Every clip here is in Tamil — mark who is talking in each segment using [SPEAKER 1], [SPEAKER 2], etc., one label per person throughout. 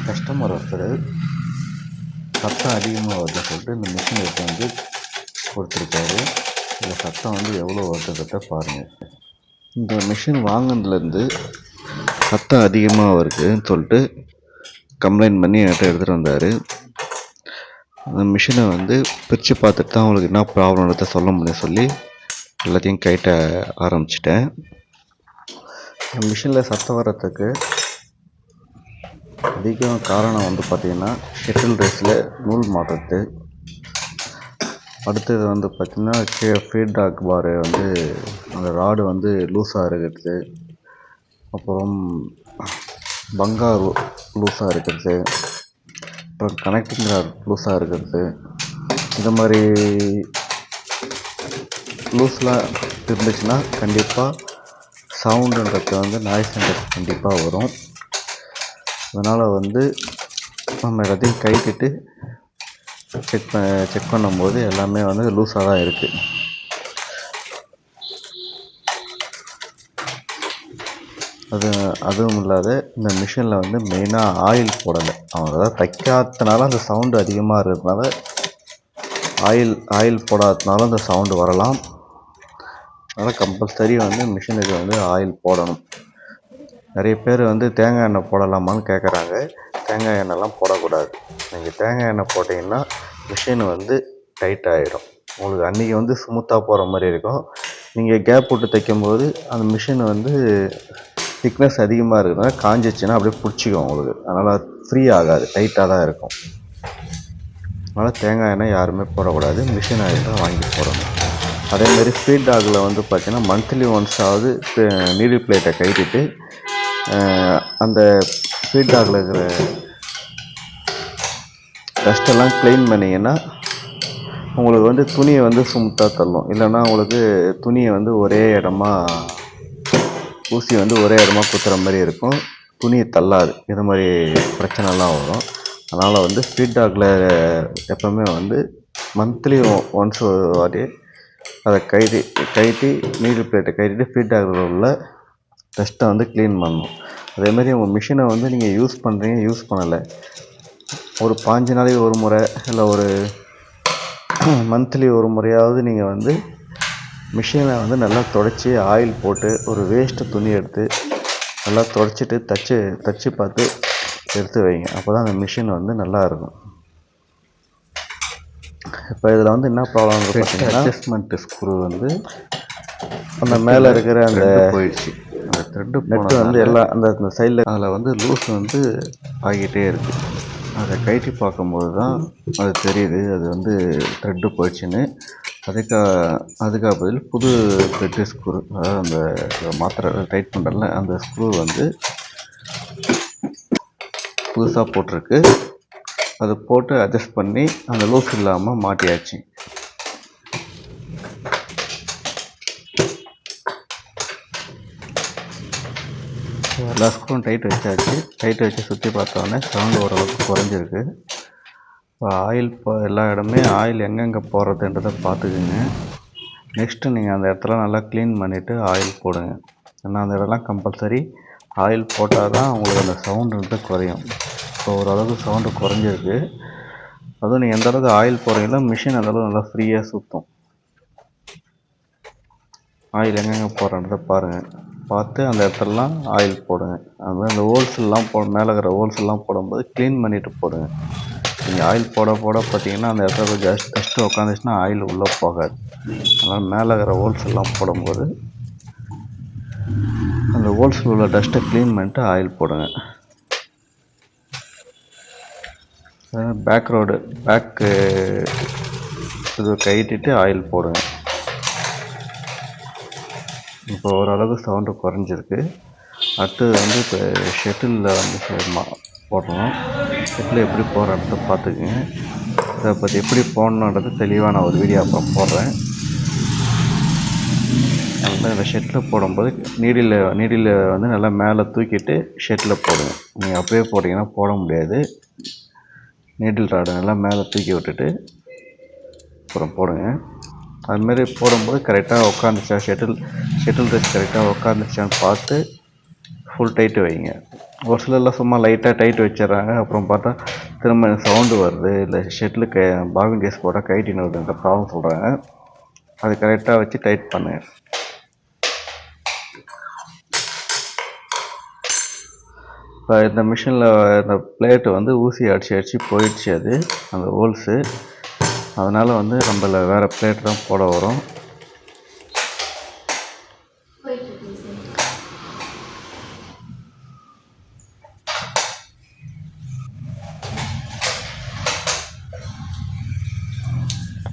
[SPEAKER 1] கஸ்டமர் ஒருத்தர் சத்தம் அதிகமாக வருதுன்னு சொல்லிட்டு இந்த மிஷின் எடுத்து வந்து கொடுத்துருக்காரு. இந்த சத்தம் வந்து எவ்வளோ வருதுன்றத பாருங்கள். இந்த மிஷின் வாங்கினதுலேருந்து சத்தம் அதிகமாக வருதுன்னு சொல்லிட்டு கம்ப்ளைண்ட் பண்ணி என்கிட்ட எடுத்துகிட்டு வந்தார். அந்த மிஷினை வந்து பிரித்து பார்த்துட்டு தான் அவங்களுக்கு என்ன ப்ராப்ளம்ன்றத சொல்ல முடியும் சொல்லி எல்லாத்தையும் கைட்ட ஆரம்பிச்சிட்டேன். மிஷினில் சத்தம் வர்றதுக்கு அதிகம் காரணம் வந்து பார்த்திங்கன்னா ஷட்டில் ரேஸில் நூல் மாட்டுறது. அடுத்தது வந்து பார்த்திங்கன்னா ஃபீட்பேக் பாரு வந்து அந்த ராடு வந்து லூஸாக இருக்கிறது, அப்புறம் பங்காரு லூஸாக இருக்கிறது, அப்புறம் கனெக்டிங் ராட் லூஸாக இருக்கிறது. இந்த மாதிரி லூஸ்லாம் இருந்துச்சுன்னா கண்டிப்பாக சவுண்டுன்றது வந்து நாய்ஸ்ன்றது கண்டிப்பாக வரும். அதனால் வந்து நம்ம எல்லாத்தையும் கைட்டிட்டு செக் பண்ணும்போது எல்லாமே வந்து லூஸாக தான் இருக்குது. அதுவும் இல்லாத இந்த மிஷினில் வந்து மெயினாக ஆயில் போடலை. அவங்க தான் தைக்காதனால அந்த சவுண்டு அதிகமாக இருக்கிறதுனால ஆயில் போடாததுனால அந்த சவுண்டு வரலாம். அதனால் கம்பல்சரி வந்து மிஷினுக்கு வந்து ஆயில் போடணும். நிறைய பேர் வந்து தேங்காய் எண்ணெய் போடலாமான்னு கேட்குறாங்க. தேங்காய் எண்ணெய்லாம் போடக்கூடாது. நீங்கள் தேங்காய் எண்ணெய் போட்டிங்கன்னா மிஷின் வந்து டைட் ஆகிடும். உங்களுக்கு அன்றைக்கி வந்து ஸ்மூத்தாக போகிற மாதிரி இருக்கும். நீங்கள் கேப் விட்டு தைக்கும்போது அந்த மிஷின் வந்து திக்னஸ் அதிகமாக இருக்கிறதுனால காஞ்சிச்சுன்னா அப்படியே பிடிச்சிக்கும் உங்களுக்கு. அதனால் ஃப்ரீ ஆகாது, டைட்டாக தான் இருக்கும். அதனால் தேங்காய் எண்ணெய் யாருமே போடக்கூடாது. மிஷின் ஆயில் தான் வாங்கி போடணும். அதேமாதிரி ஃபீட்பேக்கில் வந்து பார்த்திங்கன்னா மந்த்லி ஒன்ஸாவது நீடில் பிளேட்டை கைட்டிட்டு அந்த ஃபீட்பேக்கில் இருக்கிற டஸ்ட்டெல்லாம் க்ளீன் பண்ணிங்கன்னா உங்களுக்கு வந்து துணியை வந்து ஸ்மூத்தாக தள்ளும். இல்லைன்னா உங்களுக்கு துணியை வந்து ஒரே இடமா ஊசி வந்து ஒரே இடமா குத்துற மாதிரி இருக்கும், துணியை தள்ளாது. இது மாதிரி பிரச்சனைலாம் வரும். அதனால் வந்து ஃபீட்பேக்கில் எப்போவுமே வந்து மந்த்லி ஒன்ஸ் வாட்டி அதை கைட்டி நீடில் பிளேட்டை கைட்டிட்டு ஃபீட்பேக்கில் உள்ள டஸ்ட்டை வந்து க்ளீன் பண்ணணும். அதேமாதிரி உங்கள் மிஷினை வந்து நீங்கள் யூஸ் பண்ணுறீங்க, யூஸ் பண்ணலை, ஒரு 5 நாளைக்கு ஒரு முறை இல்லை ஒரு மந்த்லி ஒரு முறையாவது நீங்கள் வந்து மிஷினை வந்து நல்லா துடைச்சி ஆயில் போட்டு ஒரு வேஸ்ட்டு துணி எடுத்து நல்லா துடைச்சிட்டு தச்சு பார்த்து எடுத்து வைங்க. அப்போ தான் அந்த மிஷின் வந்து நல்லா இருக்கும். இப்போ இதில் வந்து என்ன ப்ராப்ளம் பார்த்தீங்கன்னா அட்ஜஸ்ட்மெண்ட் ஸ்க்ரூ வந்து அந்த மேலே இருக்கிற அந்த போயிடுச்சு. அந்த த்ரெட்டு நெட்டு வந்து எல்லாம் அந்த சைடில் அதில் வந்து லூஸ் வந்து ஆகிட்டே இருக்குது. அதை கைட்டி பார்க்கும்போது தான் அது தெரியுது அது வந்து த்ரெட்டு போயிடுச்சுன்னு. அதுக்காக பதில் புது த்ரெட்டு ஸ்க்ரூ, அதாவது அந்த மாத்திரை டைட் பண்ணுறதுல அந்த ஸ்க்ரூ வந்து புதுசாக போட்டிருக்கு. அது போட்டு அட்ஜஸ்ட் பண்ணி அந்த லூஸ் இல்லாமல் மாட்டியாச்சு. எல்லா ஸ்க்ரூவும் டைட் வச்சு சுற்றி பார்த்தோன்னே சவுண்டு ஓரளவுக்கு குறைஞ்சிருக்கு. இப்போ ஆயில் எல்லா இடமே ஆயில் எங்கெங்கே போடுறதுன்றதை பார்த்துக்குங்க. நெக்ஸ்ட்டு நீங்கள் அந்த இடத்துல நல்லா க்ளீன் பண்ணிவிட்டு ஆயில் போடுங்க. ஏன்னா அந்த இடம்லாம் கம்பல்சரி ஆயில் போட்டால் தான் உங்களுக்கு அந்த சவுண்டுன்றது குறையும். இப்போ ஓரளவுக்கு சவுண்டு குறைஞ்சிருக்கு. அதுவும் நீங்கள் எந்த அளவுக்கு ஆயில் போடுறீங்களோ மிஷின் அந்தளவுக்கு நல்லா ஃப்ரீயாக சுற்றும். ஆயில் எங்கெங்கே போடுறன்றதை பாருங்கள். பார்த்து அந்த இடத்துலலாம் ஆயில் போடுங்க. அதுமாதிரி அந்த ஹோல்ஸ்லாம் மேலே இருக்கிற ஹோல்ஸ்லாம் போடும்போது க்ளீன் பண்ணிவிட்டு போடுங்க. நீங்கள் ஆயில் போட பார்த்தீங்கன்னா அந்த இடத்துல கொஞ்சம் டஸ்ட்டு உட்காந்துச்சுன்னா ஆயில் உள்ளே போகாது. அதனால் மேலே இருக்கிற ஹோல்ஸ் எல்லாம் போடும்போது அந்த ஹோல்ஸில் உள்ள டஸ்ட்டை க்ளீன் பண்ணிட்டு ஆயில் போடுங்க. பேக்கு இது கைட்டிட்டு ஆயில் போடுங்க. இப்போ ஓரளவுக்கு சவுண்டு குறைஞ்சிருக்கு. அடுத்தது வந்து இப்போ ஷட்டிலில் வந்து போடணும். ஷட்டில் எப்படி போடுறத பார்த்துக்குங்க. இதை பற்றி எப்படி போடணுன்றது தெளிவாக நான் ஒரு வீடியோ அப்புறம் போடுறேன். அந்த ஷட்டில் போடும்போது நீடில் வந்து நல்லா மேலே தூக்கிட்டு ஷட்டில் போடுங்க. நீங்கள் அப்படியே போட்டிங்கன்னா போட முடியாது. நீடில் ராடை நல்லா மேலே தூக்கி விட்டுட்டு அப்புறம் போடுங்க. அதுமாரி போடும்போது கரெக்டாக உட்காந்துச்சா ஷட்டில் ரேஸ் கரெக்டாக உட்காந்துச்சான்னு பார்த்து ஃபுல் டைட்டு வைங்க. ஒரு சிலர்லாம் சும்மா லைட்டாக டைட் வச்சிடுறாங்க, அப்புறம் பார்த்தா திரும்ப சவுண்டு வருது, இல்லை ஷெட்டில் பாபின் கேஸ் போட்டால் கைட்டின்னு வருதுன்ற ப்ராப்ளம் சொல்கிறாங்க. அது கரெக்டாக வச்சு டைட் பண்ணுங்க. இப்போ இந்த மிஷினில் இந்த பிளேட்டு வந்து ஊசி அடித்து போயிடுச்சு, அது அந்த ஹோல்ஸு. அதனால் வந்து நம்மள வேறு பிளேட் தான் போட வரும்.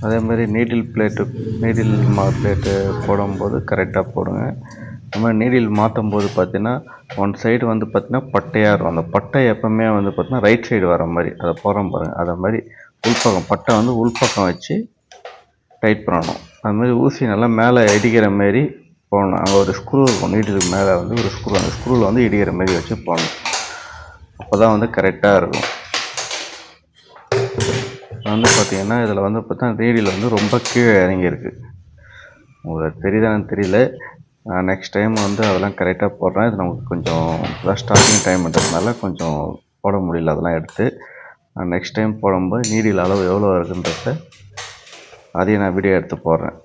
[SPEAKER 1] அதேமாதிரி நீடில் பிளேட்டு போடும்போது கரெக்டாக போடுங்க. அது மாதிரி நீடில் மாற்றும் போது பார்த்தீங்கன்னா ஒன் சைடு வந்து பார்த்தீங்கன்னா பட்டையாக இருக்கும். அந்த பட்டை எப்போவுமே வந்து பார்த்தீங்கன்னா ரைட் சைடு வர மாதிரி அதை போடுறோம் பாருங்கள், அதை மாதிரி உள்பக்கம் பட்டை வந்து உள்பக்கம் வச்சு டைட் பண்ணணும். அதுமாதிரி ஊசி நல்லா மேலே இடிக்கிற மாரி போடணும். அங்கே ஒரு ஸ்க்ரூ இருக்கும், நீடிலுக்கு மேலே வந்து ஒரு ஸ்க்ரூ, அந்த ஸ்க்ரூவில் வந்து இடிக்கிற மாரி வச்சு போடணும். அப்போ தான் வந்து கரெக்டாக இருக்கும். வந்து பார்த்தீங்கன்னா இதில் வந்து பார்த்தா நீடில் வந்து ரொம்ப கீழே இறங்கியிருக்கு. உங்களுக்கு தெரியுதான்னு தெரியல. நெக்ஸ்ட் டைம் வந்து அதெல்லாம் கரெக்டாக போடுறேன். இது நமக்கு கொஞ்சம் இப்போதான் ஸ்டார்டிங் டைம்ன்றதுனால கொஞ்சம் போட முடியல அதெல்லாம் எடுத்து. நெக்ஸ்ட் டைம் போடும்போது நீடில் அளவு எவ்வளோ இருக்குன்றத அதையும் நான் வீடியோ எடுத்து போடுறேன்.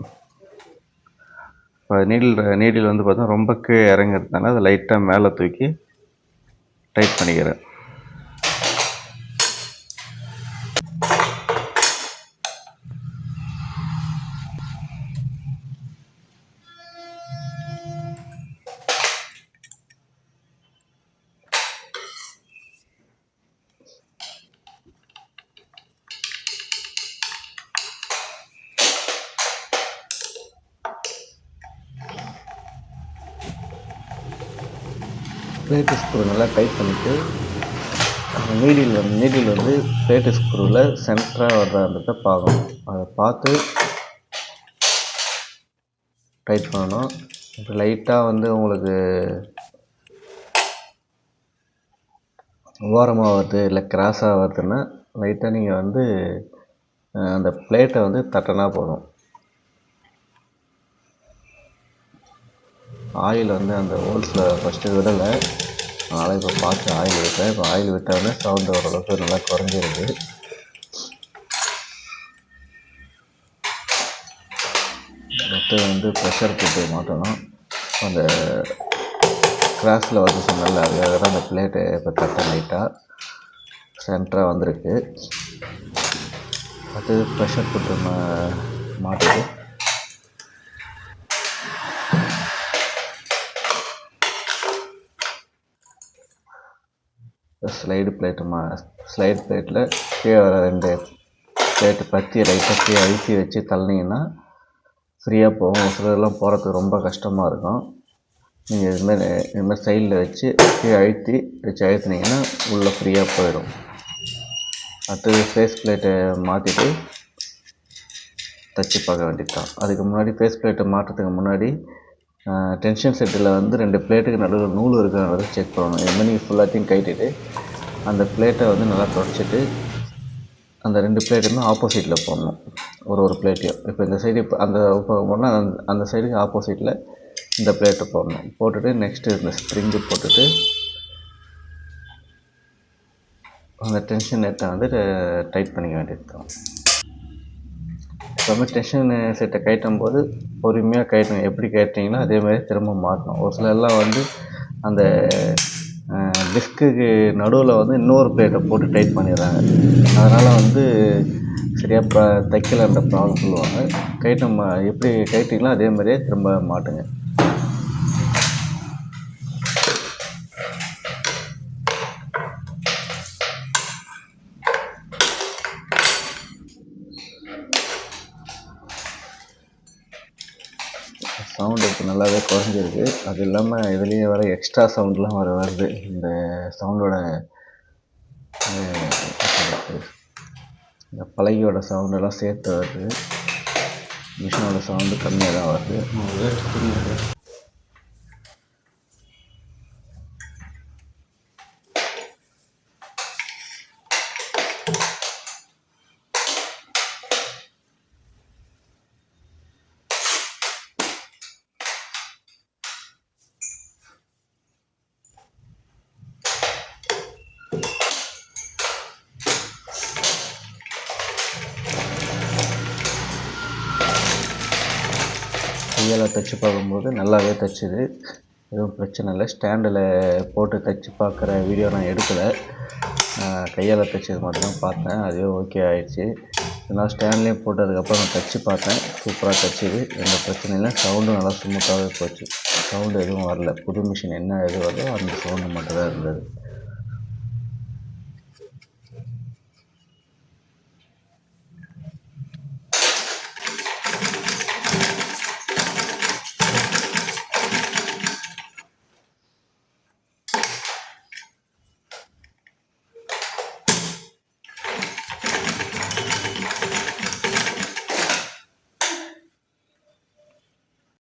[SPEAKER 1] இப்போ நீடில் வந்து பார்த்தா ரொம்ப கீழே இறங்கிறதுனால அதை லைட்டாக மேலே தூக்கி டைட் பண்ணிக்கிறேன். பிளேட்டு ஸ்க்ரூ நல்லா டைட் பண்ணிவிட்டு நீடில் வந்து பிளேட்டு ஸ்க்ரூவில் சென்டராக வர்றதை பார்க்கணும். அதை பார்த்து டைட் பண்ணணும். இப்போ லைட்டாக வந்து உங்களுக்கு ஓரமாக வருது இல்லை கிராஸாக வருதுன்னா லைட்டாக நீங்கள் வந்து அந்த பிளேட்டை வந்து தட்டினா போதும். ஆயில் வந்து அந்த ஹோல்ஸில் ஃபஸ்ட்டு விடலை, அதனால் இப்போ பார்த்து ஆயில் விட்டேன். இப்போ ஆயில் விட்டாலே சவுண்டு ஓரளவுக்கு நல்லா குறைஞ்சிருக்கு. அடுத்து வந்து ப்ரெஷர் போட்டு மாட்டணும். அந்த கிராஸில் வந்து சொன்னல, அதுக்காக தான் அந்த பிளேட்டை இப்போ தட்ட லைட்டாக சென்டராக வந்திருக்கு. அடுத்து ப்ரெஷர் போட்டு மாட்டுது. ஸ்லைடு பிளேட்டில் கீழே வர 2 பிளேட்டு பற்றி லைட்டாக கீழே அழுத்தி வச்சு தள்ளினீங்கன்னா ஃப்ரீயாக போகும். ஒரு சிலர்லாம் போகிறதுக்கு ரொம்ப கஷ்டமாக இருக்கும். நீங்கள் இதுமாதிரி சைடில் வச்சு கீழே அழுத்தினீங்கன்னா உள்ளே ஃப்ரீயாக போயிடும். அடுத்தது ஃபேஸ் பிளேட்டை மாற்றிட்டு தச்சு பார்க்க வேண்டியது தான். அதுக்கு முன்னாடி ஃபேஸ் பிளேட்டை மாட்டுறதுக்கு முன்னாடி டென்ஷன் செட்டில் வந்து 2 பிளேட்டுக்கு நடுவில் நூல் இருக்கிறத செக் பண்ணணும். இதுமாதிரி நீங்கள் ஃபுல்லாத்தையும் கட்டிட்டு அந்த பிளேட்டை வந்து நல்லா தொடச்சிட்டு அந்த 2 பிளேட்டுமே ஆப்போசிட்டில் போடணும். ஒரு பிளேட்டையும் இப்போ இந்த சைடு அந்த போனால் அந்த சைடுக்கு ஆப்போசிட்டில் இந்த பிளேட்டை போடணும். போட்டுட்டு நெக்ஸ்ட்டு இந்த ஸ்ப்ரிங்கு போட்டுட்டு அந்த டென்ஷன் நெட்டை வந்து டைட் பண்ணிக்க வேண்டியது தான். இப்போ டென்ஷன் செட்டை கட்டும் போது பொறுமையாக கட்டணும். எப்படி கட்டுறீங்களோ அதேமாதிரி திரும்ப மாட்டணும். ஒரு சிலர்லாம் வந்து அந்த டிஸ்க்குக்கு நடுவில் வந்து இன்னொரு பிளேட்டை போட்டு டைட் பண்ணிடுறாங்க. அதனால் வந்து சரியாக தைக்கலைன்ற ப்ராப்ளம் சொல்லுவாங்க. எப்படி கட்டுறீங்களோ அதே மாதிரியே திரும்ப மாட்டுங்க. சவுண்டு இப்போ நல்லாவே குறைஞ்சிருக்கு. அது இல்லாமல் இதுலேயே வர எக்ஸ்ட்ரா சவுண்ட்லாம் வருது. இந்த சவுண்டோட இந்த பலகையோட சவுண்டெல்லாம் சேர்த்து வருது. மிஷினோட சவுண்டு கம்மியாக தான் வருது. கையால் தைச்சி பார்க்கும்போது நல்லாவே தைச்சிது, எதுவும் பிரச்சனை இல்லை. ஸ்டாண்டில் போட்டு தைச்சி பார்க்குற வீடியோ நான் எடுக்கலை, கையால் தைச்சது மட்டும்தான் பார்த்தேன். அதுவே ஓகே ஆகிடுச்சி. நான் ஸ்டாண்ட்லேயும் போட்டு அதுக்கப்புறம் நான் தைச்சி பார்த்தேன், சூப்பராக தைச்சிது, எந்த பிரச்சனையும் இல்லை. சவுண்டும் நல்லா ஸ்மூத்தாகவே போச்சு, சவுண்டு எதுவும் வரல. புது மிஷின் என்ன இது வருதோ அந்த சவுண்டு மட்டும் தான் இருந்தது.